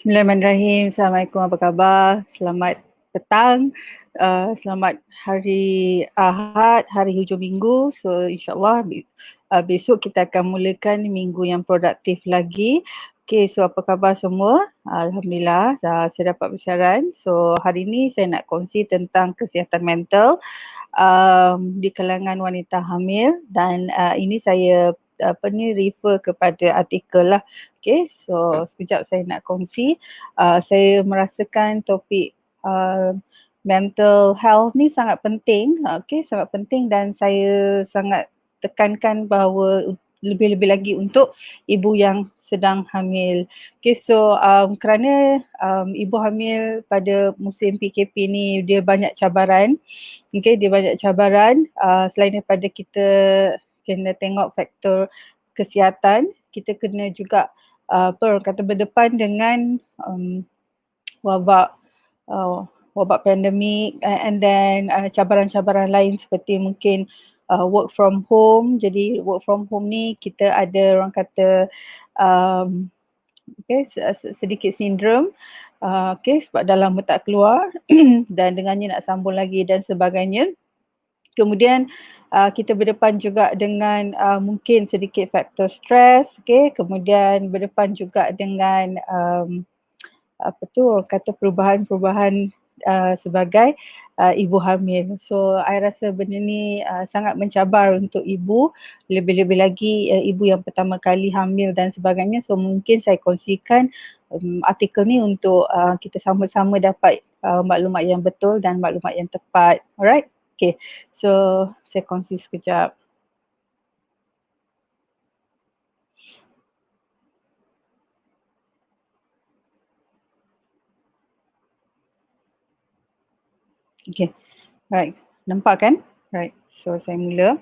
Bismillahirrahmanirrahim. Assalamualaikum, apa khabar? Selamat petang. Selamat hari Ahad, hari hujung minggu. So insyaAllah besok kita akan mulakan minggu yang produktif lagi. Okay, so apa khabar semua? Alhamdulillah, saya dapat persiaran. So hari ini saya nak kongsi tentang kesihatan mental di kalangan wanita hamil dan ini saya refer kepada artikel lah. Okay, so sekejap saya nak kongsi. Saya merasakan topik mental health ni sangat penting, sangat penting dan saya sangat tekankan bahawa lebih-lebih lagi untuk ibu yang sedang hamil. Okay, so kerana ibu hamil pada musim PKP ni dia banyak cabaran. Okay, dia banyak cabaran. Selain daripada kita kena tengok faktor kesihatan, kita kena juga berdepan dengan wabak pandemik and then cabaran-cabaran lain seperti mungkin work from home. Jadi work from home ni kita ada orang kata sedikit sindrom sebab dah lama tak keluar dan dengannya nak sambung lagi dan sebagainya. Kemudian kita berdepan juga dengan mungkin sedikit faktor stres, kemudian berdepan juga dengan perubahan-perubahan sebagai ibu hamil. So I rasa benda ni sangat mencabar untuk ibu, lebih-lebih lagi ibu yang pertama kali hamil dan sebagainya. So mungkin saya kongsikan artikel ni untuk kita sama-sama dapat maklumat yang betul dan maklumat yang tepat. Alright? Okay, so saya kongsi sekejap. Okay, right. Nampak kan? Right, so saya mula.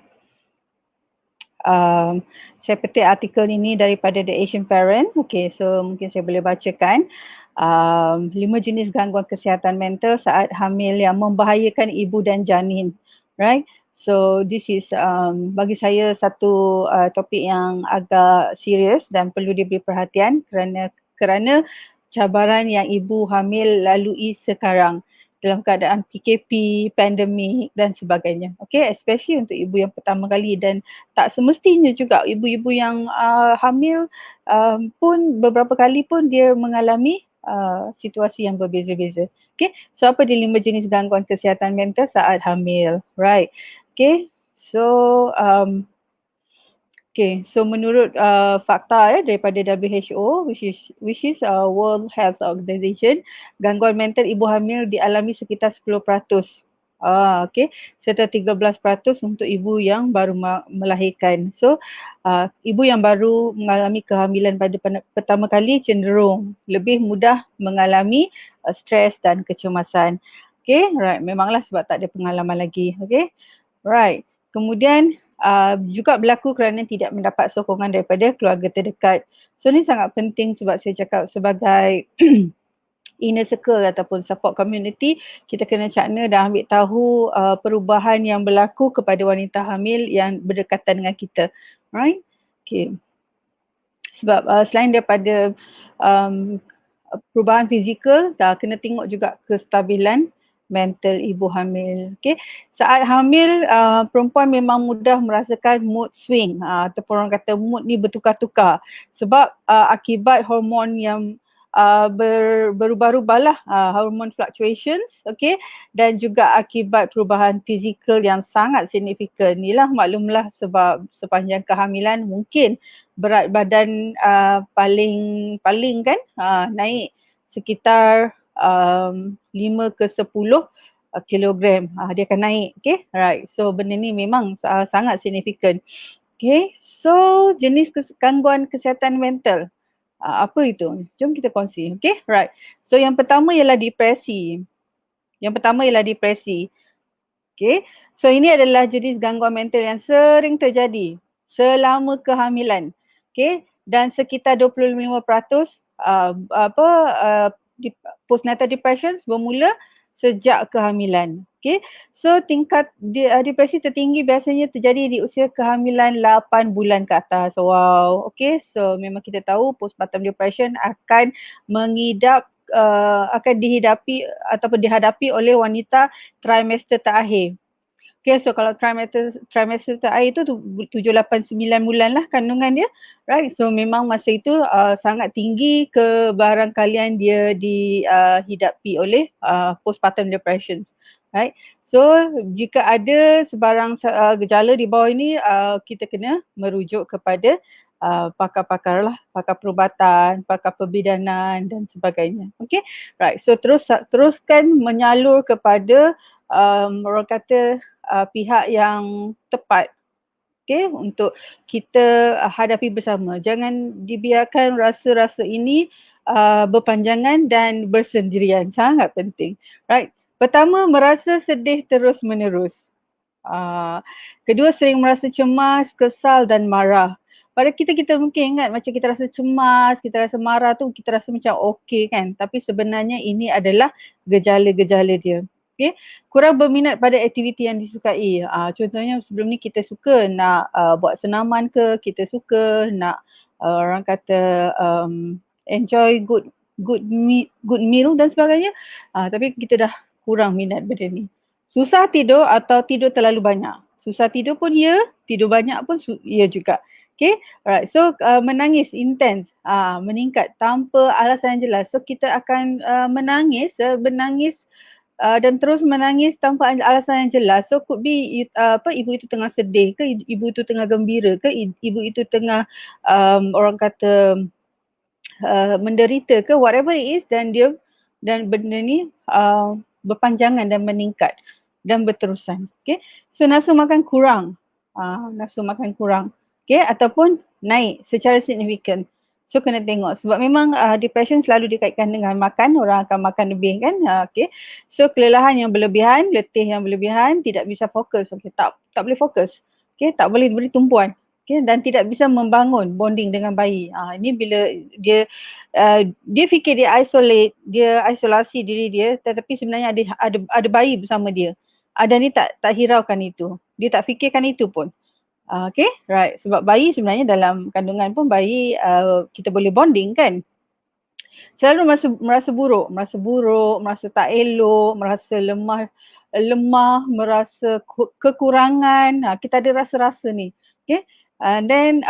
Saya petik artikel ini daripada The Asian Parent. Okay, so mungkin saya boleh bacakan. 5 jenis gangguan kesihatan mental saat hamil yang membahayakan ibu dan janin. Right? So this is bagi saya satu topik yang agak serius dan perlu diberi perhatian kerana cabaran yang ibu hamil lalui sekarang dalam keadaan PKP, pandemik dan sebagainya. Okay, especially untuk ibu yang pertama kali dan tak semestinya juga ibu-ibu yang hamil pun beberapa kali pun dia mengalami situasi yang berbeza-beza. Okay, so apa dia 5 jenis gangguan kesihatan mental saat hamil? Right, okay, so menurut fakta daripada WHO which is World Health Organization, gangguan mental ibu hamil dialami sekitar 10%. Serta 13% untuk ibu yang baru melahirkan. So ibu yang baru mengalami kehamilan pada pertama kali cenderung lebih mudah mengalami stres dan kecemasan. Okay, right. Memanglah sebab tak ada pengalaman lagi. Okay, right. Kemudian juga berlaku kerana tidak mendapat sokongan daripada keluarga terdekat. So ni sangat penting sebab saya cakap sebagai inner circle ataupun support community, kita kena cakna dan ambil tahu perubahan yang berlaku kepada wanita hamil yang berdekatan dengan kita. Right? Okay. Sebab selain daripada perubahan fizikal, kena tengok juga kestabilan mental ibu hamil. Okay. Saat hamil, perempuan memang mudah merasakan mood swing ataupun orang kata mood ni bertukar-tukar sebab akibat hormon yang berubah-ubah lah, hormon fluctuations, dan juga akibat perubahan fizikal yang sangat signifikan. Inilah maklumlah sebab sepanjang kehamilan mungkin berat badan paling kan naik sekitar 5 ke 10 kilogram. Dia akan naik. Okay, right. So benda ni memang sangat signifikan. Okay, so jenis gangguan kesihatan mental. Apa itu? Jom kita kongsi. Okay, right. So yang pertama ialah depresi. Okay, so ini adalah jenis gangguan mental yang sering terjadi selama kehamilan. Okay, dan sekitar 25% postnatal depression bermula sejak kehamilan. Okay, so tingkat depresi tertinggi biasanya terjadi di usia kehamilan 8 bulan ke atas. Wow, okay, so memang kita tahu postpartum depression akan akan dihadapi oleh wanita trimester terakhir. Okay, so kalau trimester terakhir tu 7, 8, 9 bulan lah kandungan dia, right? So memang masa itu sangat tinggi kebarangkalian dia dihidapi oleh postpartum depression, right? So jika ada sebarang gejala di bawah ini, kita kena merujuk kepada pakar-pakar lah, pakar perubatan, pakar perbidanan dan sebagainya. Okay, right. So teruskan menyalur kepada orang kata pihak yang tepat, okay, untuk kita hadapi bersama. Jangan dibiarkan rasa-rasa ini berpanjangan dan bersendirian. Sangat penting, right? Pertama, merasa sedih terus menerus. Kedua, sering merasa cemas, kesal dan marah. Pada kita mungkin ingat macam kita rasa cemas, kita rasa marah tu kita rasa macam okey kan. Tapi sebenarnya ini adalah gejala-gejala dia. Okay. Kurang berminat pada aktiviti yang disukai. Contohnya sebelum ni kita suka nak buat senaman ke, kita suka nak orang kata enjoy good meal dan sebagainya. Tapi kita dah kurang minat benda ni. Susah tidur atau tidur terlalu banyak. Susah tidur pun ya, tidur banyak pun ya juga. Okay, alright. So menangis intens, meningkat tanpa alasan yang jelas. So kita akan menangis dan terus menangis tanpa alasan yang jelas. So could be ibu itu tengah sedih ke, ibu itu tengah gembira ke, ibu itu tengah orang kata menderita ke, whatever it is, dan benda ni berpanjangan dan meningkat dan berterusan. Okay, so nafsu makan kurang, okay, ataupun naik secara signifikan. So kena tengok sebab memang depression selalu dikaitkan dengan makan, orang akan makan lebih kan. Okay, so kelelahan yang berlebihan, letih yang berlebihan, tidak bisa fokus, okay, tak boleh fokus, okay, tak boleh beri tumpuan, okay, dan tidak bisa membangun bonding dengan bayi. Ini bila dia fikir dia isolasi diri dia, tetapi sebenarnya ada bayi bersama dia. Dan dia tak hiraukan itu, dia tak fikirkan itu pun. Okay, right. Sebab bayi sebenarnya dalam kandungan pun bayi kita boleh bonding kan. Selalu merasa buruk, merasa tak elok, merasa lemah, merasa kekurangan. Kita ada rasa-rasa ni. Okay, and then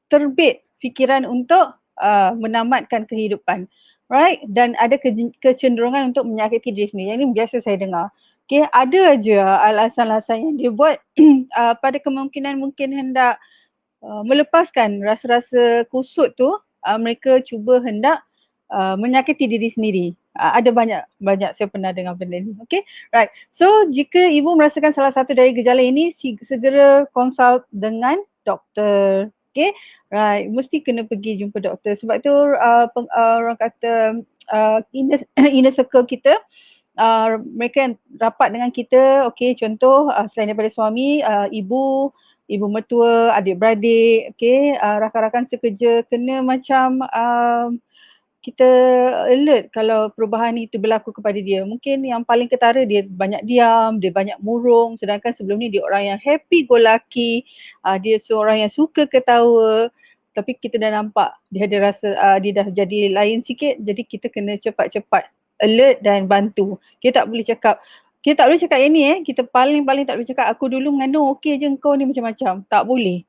terbit fikiran untuk menamatkan kehidupan. Right, dan ada kecenderungan untuk menyakiti diri sendiri. Yang ini biasa saya dengar. Okay, ada aja alasan-alasan yang dia buat pada kemungkinan mungkin hendak melepaskan rasa-rasa kusut tu, mereka cuba hendak menyakiti diri sendiri. Ada banyak saya pernah dengar benda ni. Okay, right. So jika ibu merasakan salah satu dari gejala ini, segera consult dengan doktor. Okay, right. Mesti kena pergi jumpa doktor. Sebab tu orang kata inner circle kita, mereka yang rapat dengan kita, okay, contoh selain daripada suami, ibu mertua, adik-beradik, okay, rakan-rakan sekerja, kena macam kita alert kalau perubahan itu berlaku kepada dia. Mungkin yang paling ketara dia banyak diam, dia banyak murung, sedangkan sebelum ni dia orang yang happy go lucky, dia seorang yang suka ketawa. Tapi kita dah nampak dia ada rasa dia dah jadi lain sikit, jadi kita kena cepat-cepat alert dan bantu. Kita tak boleh cakap yang ni kita paling tak boleh cakap aku dulu mengandung okey je, kau ni macam-macam. Tak boleh.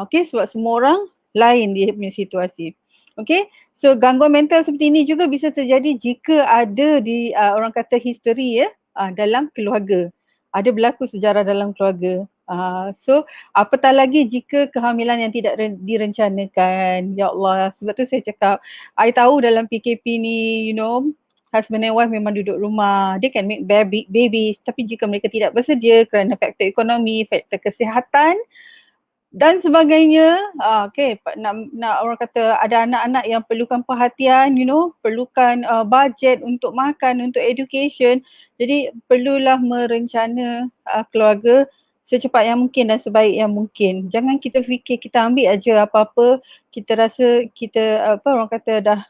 Okay, sebab semua orang lain dia punya situasi. Okay, so gangguan mental seperti ini juga bisa terjadi jika ada di orang kata history dalam keluarga. Ada berlaku sejarah dalam keluarga. So apatah lagi jika kehamilan yang tidak direncanakan. Ya Allah, sebab tu saya cakap, I tahu dalam PKP ni, husband and wife memang duduk rumah, they can make babies, tapi jika mereka tidak bersedia kerana faktor ekonomi, faktor kesihatan dan sebagainya, okay, nak orang kata ada anak-anak yang perlukan perhatian, perlukan budget untuk makan, untuk education, jadi perlulah merencana keluarga secepat yang mungkin dan sebaik yang mungkin. Jangan kita fikir kita ambil aja apa-apa, kita rasa kita orang kata dah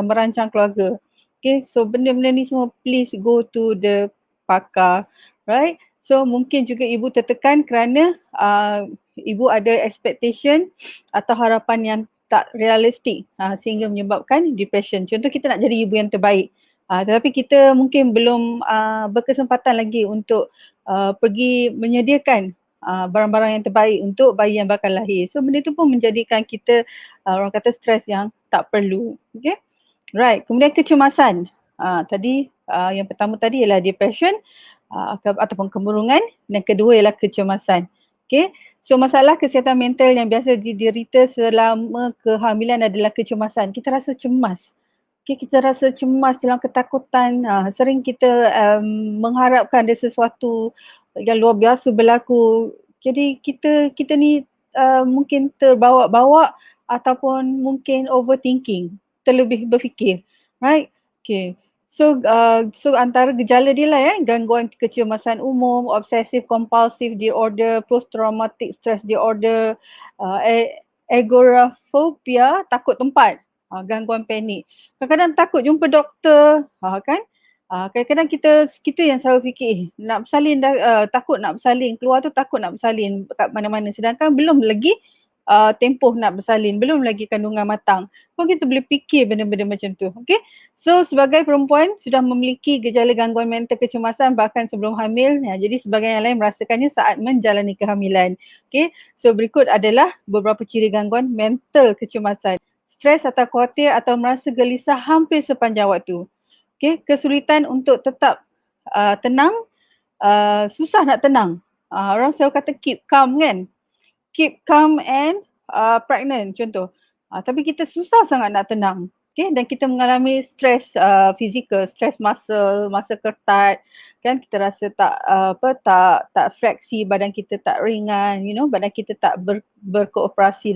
merancang keluarga. Okay, so benda-benda ni semua please go to the pakar, right? So mungkin juga ibu tertekan kerana ibu ada expectation atau harapan yang tak realistik sehingga menyebabkan depression. Contoh kita nak jadi ibu yang terbaik, tetapi kita mungkin belum berkesempatan lagi untuk pergi menyediakan barang-barang yang terbaik untuk bayi yang bakal lahir. So benda tu pun menjadikan kita orang kata stres yang tak perlu. Okay? Right. Kemudian kecemasan. Tadi yang pertama tadi ialah depression ataupun kemurungan, dan kedua ialah kecemasan. Okay. So masalah kesihatan mental yang biasa diderita selama kehamilan adalah kecemasan. Kita rasa cemas. Okay, kita rasa cemas dalam ketakutan. Sering kita mengharapkan ada sesuatu yang luar biasa berlaku. Jadi kita ni mungkin terbawa-bawa ataupun mungkin overthinking, terlebih berfikir, right? Okay. So antara gejala dia lah gangguan kecemasan umum, obsessive compulsive disorder, post traumatic stress disorder, agoraphobia, takut tempat, gangguan panik. Kadang-kadang takut jumpa doktor, kan? Kadang-kadang kita yang selalu fikir nak bersalin takut nak bersalin, keluar tu takut nak bersalin kat mana-mana, sedangkan belum lagi tempoh nak bersalin, belum lagi kandungan matang. So kita boleh fikir benda-benda macam tu. Okay. So sebagai perempuan sudah memiliki gejala gangguan mental kecemasan bahkan sebelum hamil. Jadi sebagai yang lain merasakannya saat menjalani kehamilan. Okay. So berikut adalah beberapa ciri gangguan mental kecemasan. Stres atau khawatir atau merasa gelisah hampir sepanjang waktu. Okay. Kesulitan untuk tetap tenang, susah nak tenang. Orang selalu kata keep calm kan. Keep calm and pregnant contoh. Tapi kita susah sangat nak tenang. Okay? Dan kita mengalami stres fizikal, stres masa ketat, kan kita rasa tak fleksi, badan kita tak ringan, badan kita tak berkooperate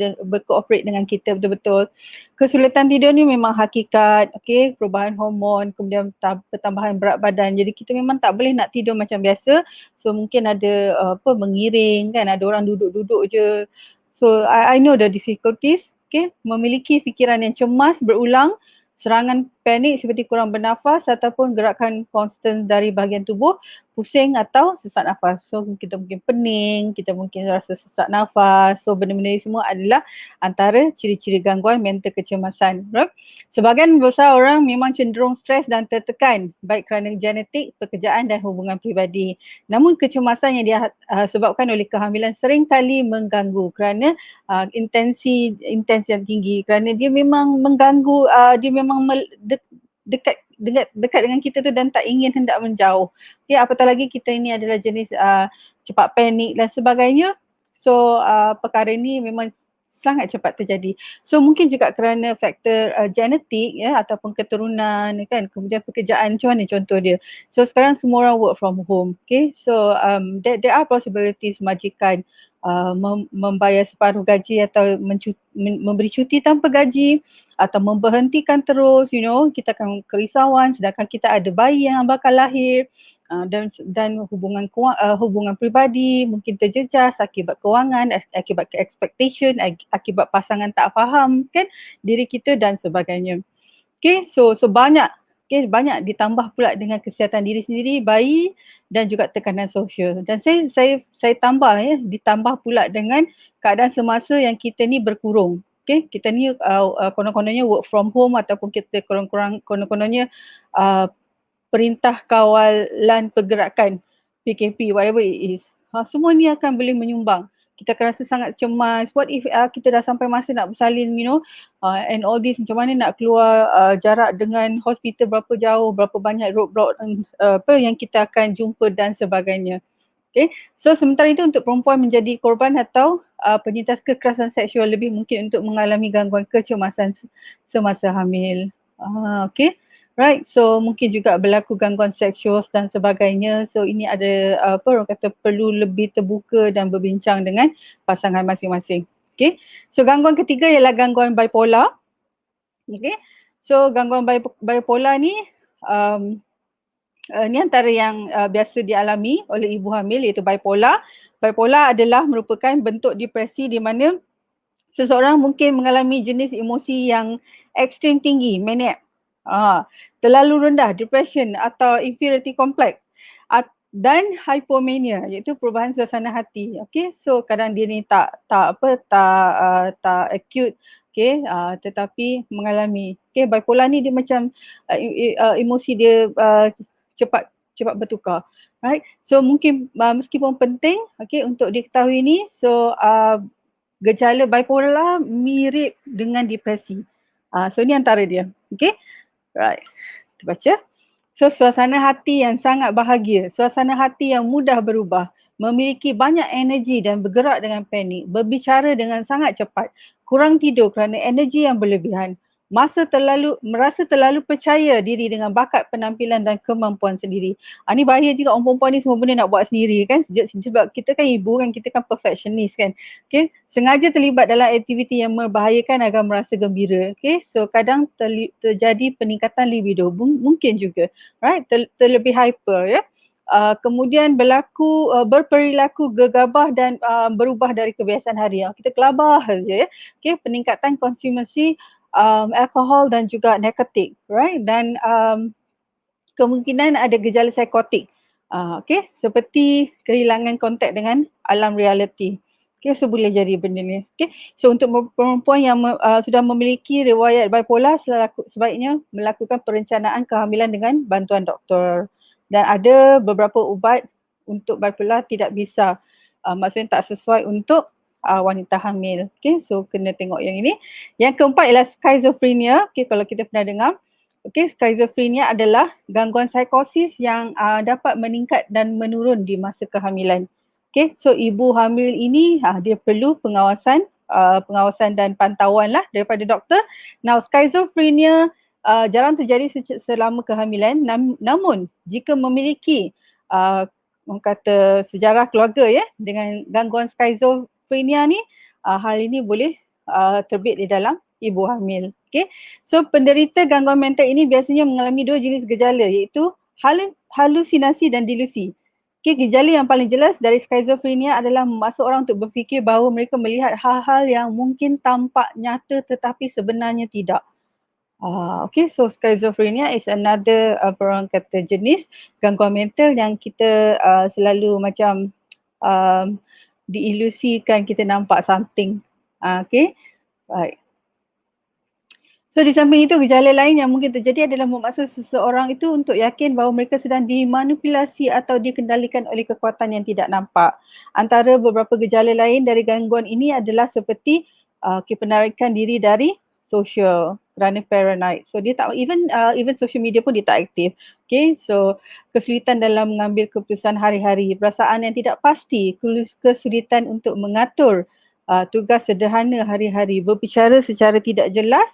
dengan kita betul-betul. Kesulitan tidur ni memang hakikat, okay? Perubahan hormon, kemudian pertambahan berat badan. Jadi kita memang tak boleh nak tidur macam biasa. So mungkin ada mengiring kan, ada orang duduk-duduk je. So I know the difficulties. Okay, memiliki fikiran yang cemas berulang, serangan panik seperti kurang bernafas ataupun gerakan konstan dari bahagian tubuh, pusing atau sesak nafas. So kita mungkin pening, kita mungkin rasa sesak nafas. So benda-benda ini semua adalah antara ciri-ciri gangguan mental kecemasan. Right? Sebahagian besar orang memang cenderung stres dan tertekan baik kerana genetik, pekerjaan dan hubungan peribadi. Namun kecemasan yang disebabkan oleh kehamilan sering kali mengganggu kerana intens yang tinggi, kerana dia memang mengganggu, dia memang dekat dengan kita tu dan tak ingin hendak menjauh. Okay, apatah lagi kita ini adalah jenis cepat panik dan sebagainya. So perkara ini memang sangat cepat terjadi. So mungkin juga kerana faktor genetik ataupun keturunan kan, kemudian pekerjaan, macam mana contoh dia. So sekarang semua orang work from home. Okay, so there are possibilities majikan membayar separuh gaji atau memberi cuti tanpa gaji atau memberhentikan terus, kita akan kerisauan sedangkan kita ada bayi yang bakal lahir. Dan hubungan peribadi mungkin terjejas akibat kewangan, akibat expectation, akibat pasangan tak faham kan diri kita dan sebagainya. Okay, so banyak ditambah pula dengan kesihatan diri sendiri, bayi dan juga tekanan sosial. Dan saya tambah ditambah pula dengan keadaan semasa yang kita ni berkurung. Okay, kita ni konon-kononnya work from home ataupun kita konon-kononnya perintah kawalan pergerakan PKP, whatever it is. Semua ni akan boleh menyumbang. Kita akan rasa sangat cemas. What if kita dah sampai masa nak bersalin, and all this, macam mana nak keluar, jarak dengan hospital berapa jauh, berapa banyak roadblock yang kita akan jumpa dan sebagainya. Okay. So sementara itu untuk perempuan menjadi korban atau penyintas kekerasan seksual lebih mungkin untuk mengalami gangguan kecemasan semasa hamil. Okay. Right, so mungkin juga berlaku gangguan seksual dan sebagainya. So ini ada orang kata perlu lebih terbuka dan berbincang dengan pasangan masing-masing. Okay, so gangguan ketiga ialah gangguan bipolar. Okay, so gangguan bipolar ni ni antara yang biasa dialami oleh ibu hamil iaitu bipolar. Bipolar adalah merupakan bentuk depresi di mana seseorang mungkin mengalami jenis emosi yang ekstrim tinggi, manic. Terlalu rendah, depression atau inferiority complex dan hypomania, iaitu perubahan suasana hati. Okey, so kadang dia ni tak acute, okey, tetapi mengalami. Okey, bipolar ni dia macam emosi dia cepat bertukar. Right? So mungkin meskipun penting, okey, untuk diketahui ni, so gejala bipolar mirip dengan depresi. So ni antara dia. Okey? Right. Kita baca. So suasana hati yang sangat bahagia, suasana hati yang mudah berubah, memiliki banyak energi dan bergerak dengan panik, berbicara dengan sangat cepat, kurang tidur kerana energi yang berlebihan, merasa terlalu percaya diri dengan bakat penampilan dan kemampuan sendiri. Ni bahaya juga, orang perempuan ni semua benda nak buat sendiri kan, sebab kita kan ibu kan, kita kan perfectionist kan. Okay, sengaja terlibat dalam aktiviti yang membahayakan agar merasa gembira. Okay, so kadang terjadi peningkatan libido, mungkin juga, right, terlebih hyper ya. Kemudian berperilaku gegabah dan berubah dari kebiasaan harian. Kita kelabah saja ya. Okay, peningkatan konsumsi alkohol dan juga narkotik, right? Dan kemungkinan ada gejala psikotik. Okay, seperti kehilangan kontak dengan alam realiti. Okay, so boleh jadi benda ni. Okay, so untuk perempuan yang sudah memiliki riwayat bipolar, sebaiknya melakukan perencanaan kehamilan dengan bantuan doktor. Dan ada beberapa ubat untuk bipolar tidak bisa, maksudnya tak sesuai untuk wanita hamil. Okay, so kena tengok yang ini. Yang keempat ialah schizophrenia. Okay, kalau kita pernah dengar. Okay, schizophrenia adalah gangguan psikosis yang dapat meningkat dan menurun di masa kehamilan. Okay, so ibu hamil ini dia perlu pengawasan dan pantauan lah daripada doktor. Now, schizophrenia jarang terjadi selama kehamilan, namun jika memiliki orang kata sejarah keluarga ya dengan gangguan schizophrenia ni, hal ini boleh terbit di dalam ibu hamil. Okay. So penderita gangguan mental ini biasanya mengalami dua jenis gejala, iaitu halusinasi dan delusi. Okay, gejala yang paling jelas dari schizophrenia adalah memaksa orang untuk berfikir bahawa mereka melihat hal-hal yang mungkin tampak nyata tetapi sebenarnya tidak. Okay, so schizophrenia is another orang kata jenis gangguan mental yang kita selalu macam diilusikan kita nampak something. Okay, right. So di samping itu, gejala lain yang mungkin terjadi adalah memaksa seseorang itu untuk yakin bahawa mereka sedang dimanipulasi atau dikendalikan oleh kekuatan yang tidak nampak. Antara beberapa gejala lain dari gangguan ini adalah seperti penarikan diri dari sosial kerana paranoid. So dia tak, even social media pun dia tak aktif. Okay, so kesulitan dalam mengambil keputusan hari-hari, perasaan yang tidak pasti, kesulitan untuk mengatur tugas sederhana hari-hari, berbicara secara tidak jelas,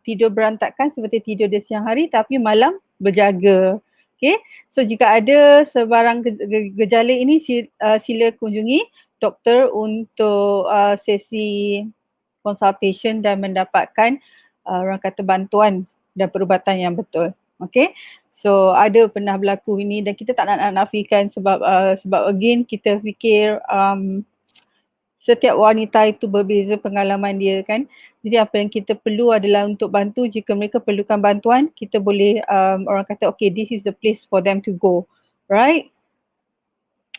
tidur berantakan seperti tidur di siang hari tapi malam berjaga. Okay, so jika ada sebarang gejala ini, sila kunjungi doktor untuk sesi consultation dan mendapatkan orang kata bantuan dan perubatan yang betul. Okay, so ada pernah berlaku ini dan kita tak nak nafikan sebab again kita fikir setiap wanita itu berbeza pengalaman dia kan. Jadi apa yang kita perlu adalah untuk bantu. Jika mereka perlukan bantuan, kita boleh orang kata okay, this is the place for them to go. Right?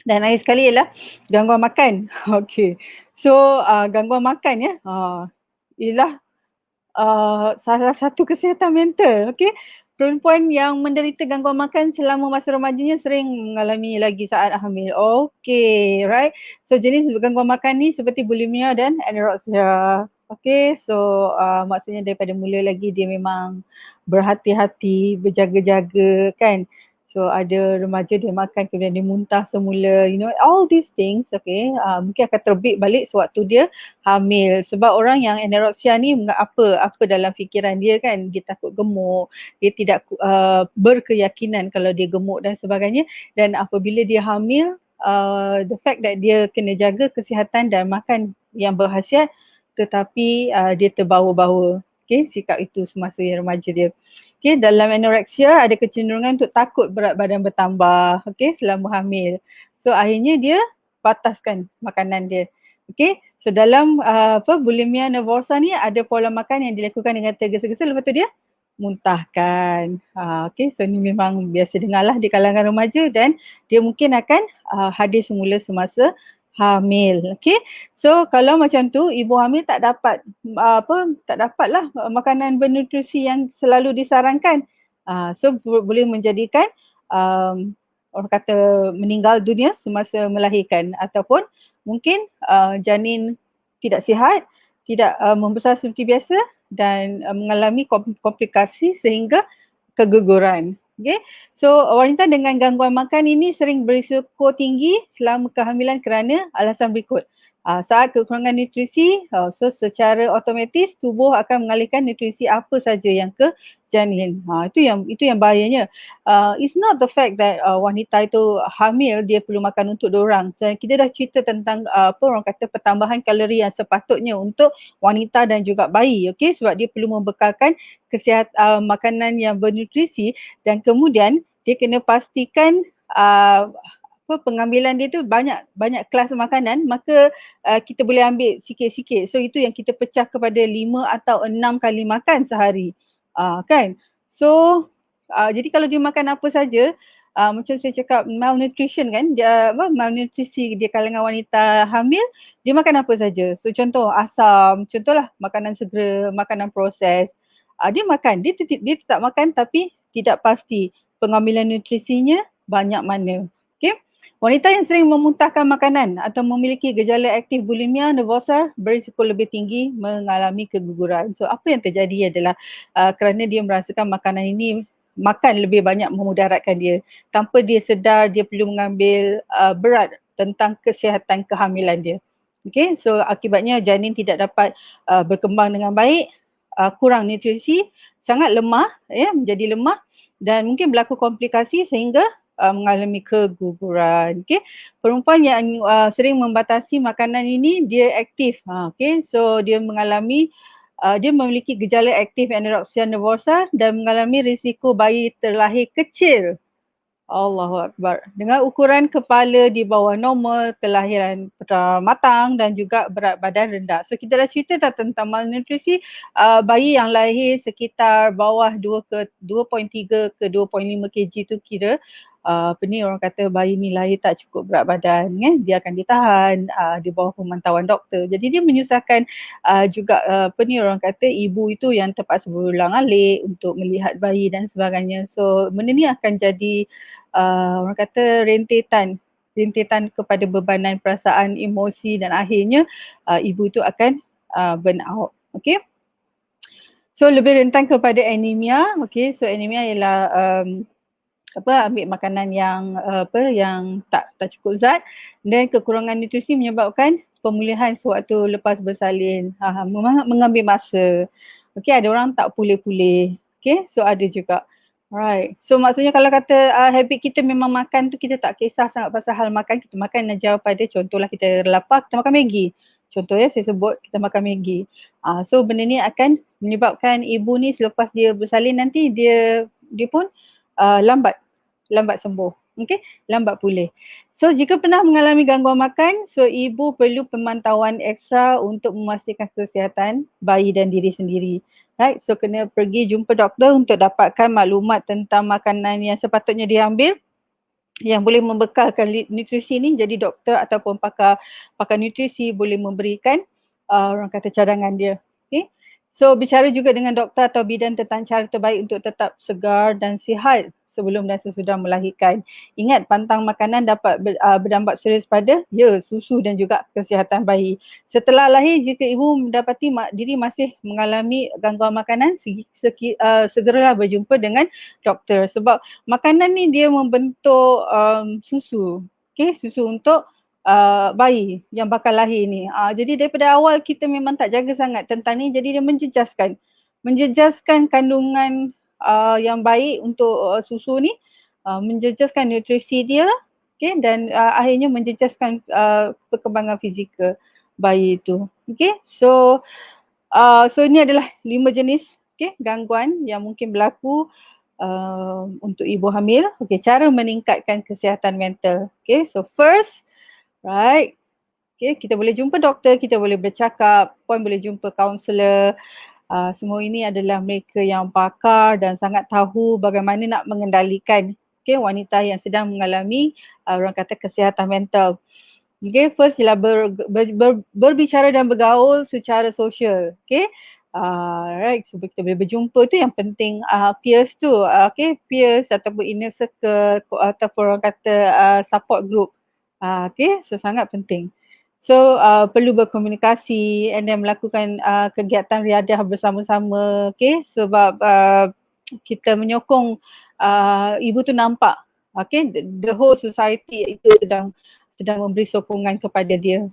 Dan akhir sekali ialah gangguan makan. Okay. So gangguan makan ya, ialah salah satu kesihatan mental. Okay. Perempuan yang menderita gangguan makan selama masa remajanya sering mengalami lagi saat hamil. Okay, right. So jenis gangguan makan ni seperti bulimia dan anorexia. Okay, so maksudnya daripada mula lagi dia memang berhati-hati, berjaga-jaga kan. So ada remaja dia makan kemudian dia muntah semula, you know, all these things, okay, mungkin akan terbit balik sewaktu dia hamil. Sebab orang yang anorexia ni apa dalam fikiran dia kan, dia takut gemuk, dia tidak berkeyakinan kalau dia gemuk dan sebagainya. Dan apabila dia hamil, the fact that dia kena jaga kesihatan dan makan yang berkhasiat tetapi dia terbawa-bawa, okay, sikap itu semasa remaja dia. Okay, dalam anorexia ada kecenderungan untuk takut berat badan bertambah, okay, selama hamil. So akhirnya dia bataskan makanan dia. Okay, so dalam bulimia nervosa ni ada pola makan yang dilakukan dengan tergesa-gesa, lepas tu dia muntahkan. Okay, so ni memang biasa dengarlah di kalangan remaja dan dia mungkin akan hadir semula semasa hamil. Okay, so kalau macam tu ibu hamil tak dapat tak dapatlah makanan bernutrisi yang selalu disarankan. So boleh menjadikan orang kata meninggal dunia semasa melahirkan ataupun mungkin janin tidak sihat, tidak membesar seperti biasa dan mengalami komplikasi sehingga keguguran. Okay. So wanita dengan gangguan makan ini sering berisiko tinggi selama kehamilan kerana alasan berikut. Saat kekurangan nutrisi, so secara otomatis tubuh akan mengalihkan nutrisi apa saja yang ke janin. Itu yang bahayanya. It's not the fact that wanita itu hamil dia perlu makan untuk diorang. So, kita dah cerita tentang orang kata pertambahan kalori yang sepatutnya untuk wanita dan juga bayi, okey, sebab dia perlu membekalkan makanan yang bernutrisi dan kemudian dia kena pastikan pengambilan dia tu banyak kelas makanan, maka kita boleh ambil sikit-sikit. So itu yang kita pecah kepada 5 atau 6 kali makan sehari. Kan? So jadi kalau dia makan apa saja, macam saya cakap malnutrition kan, dia malnutrisi dia kalangan wanita hamil, dia makan apa saja. So contoh asam, contohlah makanan segera, makanan proses. Dia makan, dia tetap makan tapi tidak pasti pengambilan nutrisinya banyak mana. Okay? Wanita yang sering memuntahkan makanan atau memiliki gejala aktif bulimia nervosa berisiko lebih tinggi mengalami keguguran. So apa yang terjadi adalah kerana dia merasakan makanan ini makan lebih banyak memudaratkan dia. Tanpa dia sedar dia perlu mengambil berat tentang kesihatan kehamilan dia. Okay, so akibatnya janin tidak dapat berkembang dengan baik, kurang nutrisi, sangat lemah, menjadi lemah dan mungkin berlaku komplikasi sehingga mengalami keguguran. Okay. Perempuan yang sering membatasi makanan ini dia aktif. Okay. So dia memiliki gejala aktif anorexia nervosa dan mengalami risiko bayi terlahir kecil. Allahu Akbar. Dengan ukuran kepala di bawah normal, kelahiran matang dan juga berat badan rendah. So kita dah cerita tentang malnutrisi, bayi yang lahir sekitar bawah 2.3 ke 2.5 kg tu kira orang kata bayi ni lahir tak cukup berat badan kan, dia akan ditahan di bawah pemantauan doktor. Jadi dia menyusahkan juga orang kata ibu itu yang terpaksa berulang-alik untuk melihat bayi dan sebagainya. So benda ni akan jadi orang kata rentetan kepada bebanan perasaan, emosi dan akhirnya ibu itu akan burn out. Okay. So lebih rentan kepada anemia. Okay. So anemia ialah ambil makanan yang yang tak cukup zat dan kekurangan nutrisi menyebabkan pemulihan sewaktu lepas bersalin mengambil masa. Okay, ada orang tak pulih-pulih. Okay, so ada juga. Alright, so maksudnya kalau kata habit kita memang makan tu kita tak kisah sangat pasal hal makan, kita makan aja pada contohlah kita lapar, kita makan Maggi. Contoh saya sebut kita makan Maggi. So benda ni akan menyebabkan ibu ni selepas dia bersalin nanti dia pun lambat sembuh. Okay, lambat pulih. So jika pernah mengalami gangguan makan, so ibu perlu pemantauan ekstra untuk memastikan kesihatan bayi dan diri sendiri. Right, so kena pergi jumpa doktor untuk dapatkan maklumat tentang makanan yang sepatutnya diambil yang boleh membekalkan nutrisi ni. Jadi doktor ataupun pakar nutrisi boleh memberikan orang kata cadangan dia. Okay. So bicara juga dengan doktor atau bidan tentang cara terbaik untuk tetap segar dan sihat sebelum dan sesudah melahirkan. Ingat pantang makanan dapat berdampak serius pada susu dan juga kesihatan bayi. Setelah lahir jika ibu mendapati diri masih mengalami gangguan makanan, segeralah berjumpa dengan doktor sebab makanan ni dia membentuk susu. Okay, susu untuk bayi yang bakal lahir ni. Jadi daripada awal kita memang tak jaga sangat tentang ni, jadi dia menjejaskan kandungan yang baik untuk susu ni, menjejaskan nutrisi dia, okay, dan akhirnya menjejaskan perkembangan fizikal bayi itu. Okay, so ini adalah 5 jenis gangguan yang mungkin berlaku untuk ibu hamil. Okay, cara meningkatkan kesihatan mental. Okay, so first, right, okay, kita boleh jumpa doktor, kita boleh bercakap, puan boleh jumpa kaunselor. Semua ini adalah mereka yang pakar dan sangat tahu bagaimana nak mengendalikan wanita yang sedang mengalami orang kata kesihatan mental. First ialah berbicara dan bergaul secara sosial. Right, so kita boleh berjumpa tu yang penting, peers tu, peers ataupun inner circle ataupun orang kata support group. So sangat penting. So perlu berkomunikasi and then melakukan kegiatan riadah bersama-sama, sebab kita menyokong ibu tu nampak, the whole society itu sedang memberi sokongan kepada dia.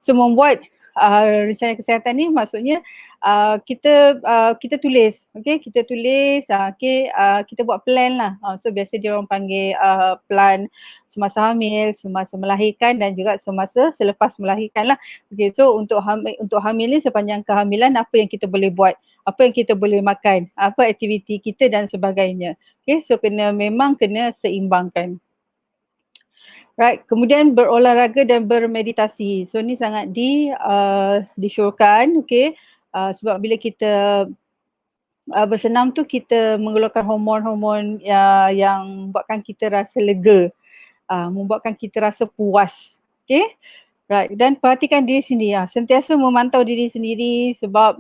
So membuat rencana kesihatan ni maksudnya kita tulis, kita tulis, kita buat plan lah. So biasa dia orang panggil plan semasa hamil, semasa melahirkan dan juga semasa selepas melahirkan lah. So untuk hamil ni sepanjang kehamilan apa yang kita boleh buat, apa yang kita boleh makan, apa aktiviti kita dan sebagainya. So memang kena seimbangkan. Right, kemudian berolahraga dan bermeditasi. So ni sangat disyorkan, sebab bila kita bersenam tu kita mengeluarkan hormon-hormon yang membuatkan kita rasa lega, membuatkan kita rasa puas. Right, dan perhatikan diri sendiri, sentiasa memantau diri sendiri sebab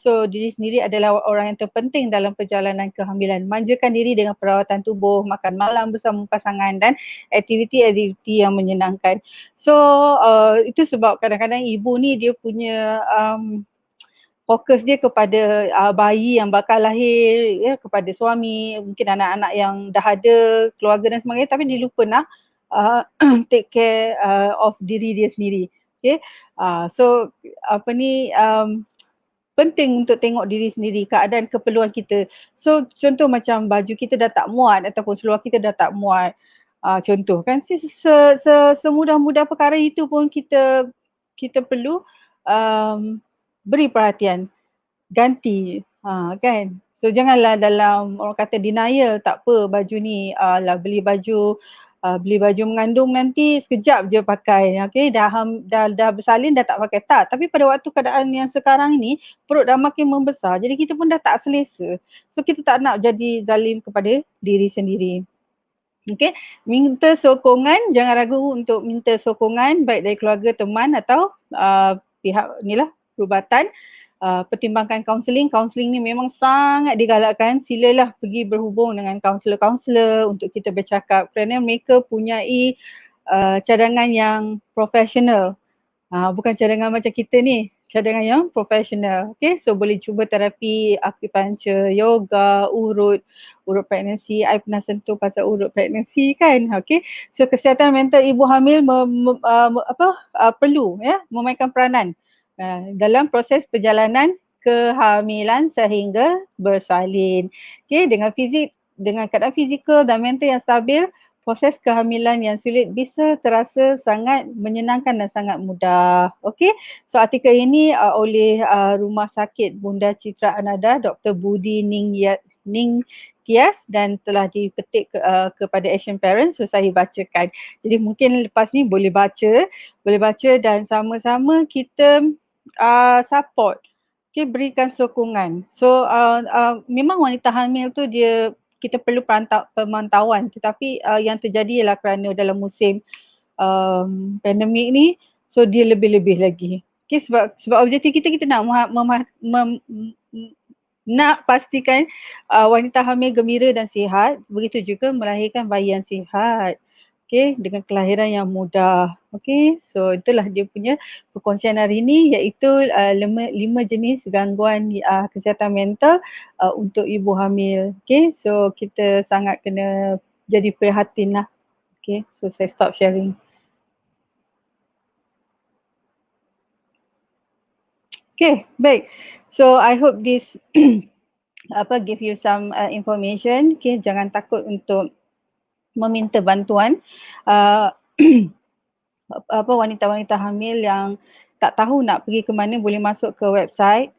so diri sendiri adalah orang yang terpenting dalam perjalanan kehamilan. Manjakan diri dengan perawatan tubuh, makan malam bersama pasangan dan aktiviti-aktiviti yang menyenangkan. So itu sebab kadang-kadang ibu ni dia punya fokus dia kepada bayi yang bakal lahir, kepada suami, mungkin anak-anak yang dah ada, keluarga dan sebagainya, tapi dia lupa nak take care of diri dia sendiri. So penting untuk tengok diri sendiri, keadaan keperluan kita. So contoh macam baju kita dah tak muat ataupun seluar kita dah tak muat, contoh kan, semudah-mudah perkara itu pun kita perlu beri perhatian, ganti, kan. So janganlah dalam orang kata denial, tak apa baju ni, beli baju mengandung nanti sekejap je pakai, dah bersalin dah tak pakai, tak. Tapi pada waktu keadaan yang sekarang ni perut dah makin membesar, jadi kita pun dah tak selesa. So kita tak nak jadi zalim kepada diri sendiri. Minta sokongan, jangan ragu untuk minta sokongan baik dari keluarga, teman atau pihak perubatan. Pertimbangkan kaunseling. Kaunseling ni memang sangat digalakkan. Silalah pergi berhubung dengan kaunselor-kaunselor untuk kita bercakap kerana mereka punyai cadangan yang profesional. Bukan cadangan macam kita ni, cadangan yang profesional. So boleh cuba terapi acupuncture, yoga, urut pregnancy. I pernah sentuh pasal urut pregnancy kan. So kesihatan mental ibu hamil perlu memainkan peranan dalam proses perjalanan kehamilan sehingga bersalin. Dengan keadaan fizikal dan mental yang stabil, proses kehamilan yang sulit bisa terasa sangat menyenangkan dan sangat mudah. So artikel ini oleh Rumah Sakit Bunda Citra Anada, Dr. Budi Ning Kias dan telah dipetik kepada Asian Parents. So saya bacakan. Jadi mungkin lepas ni boleh baca dan sama-sama kita support, berikan sokongan. So memang wanita hamil tu kita perlu pemantauan, tetapi yang terjadi ialah kerana dalam musim pandemik ni, so dia lebih-lebih lagi. Sebab objektif kita nak nak pastikan wanita hamil gembira dan sihat, begitu juga melahirkan bayi yang sihat. Dengan kelahiran yang mudah. So itulah dia punya perkongsian hari ini, iaitu 5 jenis gangguan kesihatan mental untuk ibu hamil. So kita sangat kena jadi prihatin lah. So saya stop sharing. Baik. So I hope this give you some information. Jangan takut untuk meminta bantuan. Wanita-wanita hamil yang tak tahu nak pergi ke mana, boleh masuk ke website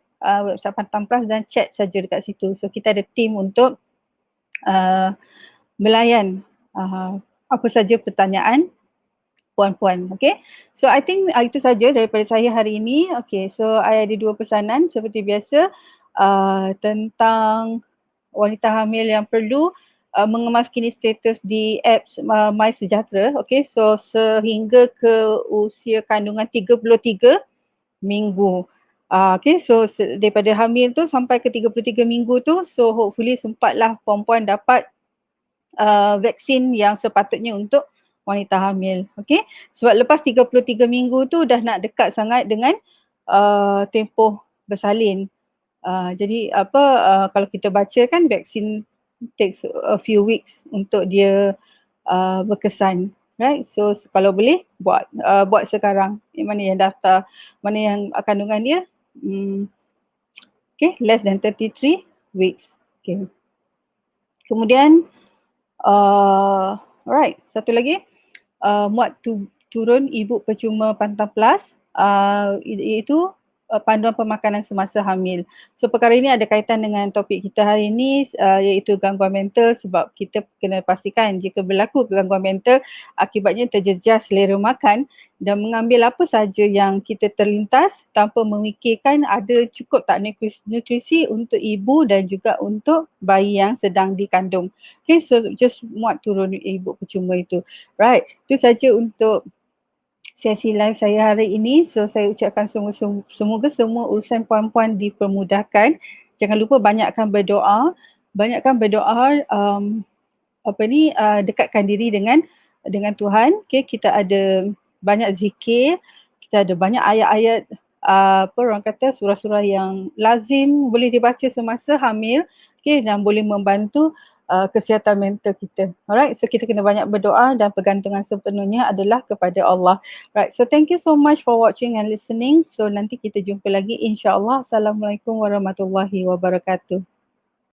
Pantang Plus dan chat saja dekat situ. So kita ada team untuk melayan apa saja pertanyaan puan-puan. Okay, so I think itu saja daripada saya hari ini. Okay, so I ada 2 pesanan seperti biasa tentang wanita hamil yang perlu mengemas kini status di apps My Sejahtera. Okay, so sehingga ke usia kandungan 33 minggu. Okay, so daripada hamil tu sampai ke 33 minggu tu, so hopefully sempatlah puan-puan dapat vaksin yang sepatutnya untuk wanita hamil. Okay, sebab lepas 33 minggu tu dah nak dekat sangat dengan tempoh bersalin. Jadi kalau kita baca kan vaksin takes a few weeks untuk dia berkesan, right? So kalau boleh buat sekarang. Mana yang daftar, mana yang kandungan dia okay, less than 33 weeks. Okay. Kemudian alright, satu lagi muat turun ibu percuma pantang plus iaitu panduan pemakanan semasa hamil. So perkara ini ada kaitan dengan topik kita hari ini iaitu gangguan mental, sebab kita kena pastikan jika berlaku gangguan mental akibatnya terjejas selera makan dan mengambil apa saja yang kita terlintas tanpa memikirkan ada cukup tak nutrisi untuk ibu dan juga untuk bayi yang sedang dikandung. Okay, so just muat turun ibu percuma itu. Right, itu saja untuk sesi live saya hari ini. So saya ucapkan semoga semua urusan puan-puan dipermudahkan. Jangan lupa banyakkan berdoa. Dekatkan diri dengan Tuhan. Okay, kita ada banyak zikir, kita ada banyak ayat-ayat orang kata surah-surah yang lazim boleh dibaca semasa hamil, okay, dan boleh membantu kesihatan mental kita. Alright, so kita kena banyak berdoa dan pergantungan sepenuhnya adalah kepada Allah. Right, so thank you so much for watching and listening. So nanti kita jumpa lagi insya-Allah. Assalamualaikum warahmatullahi wabarakatuh.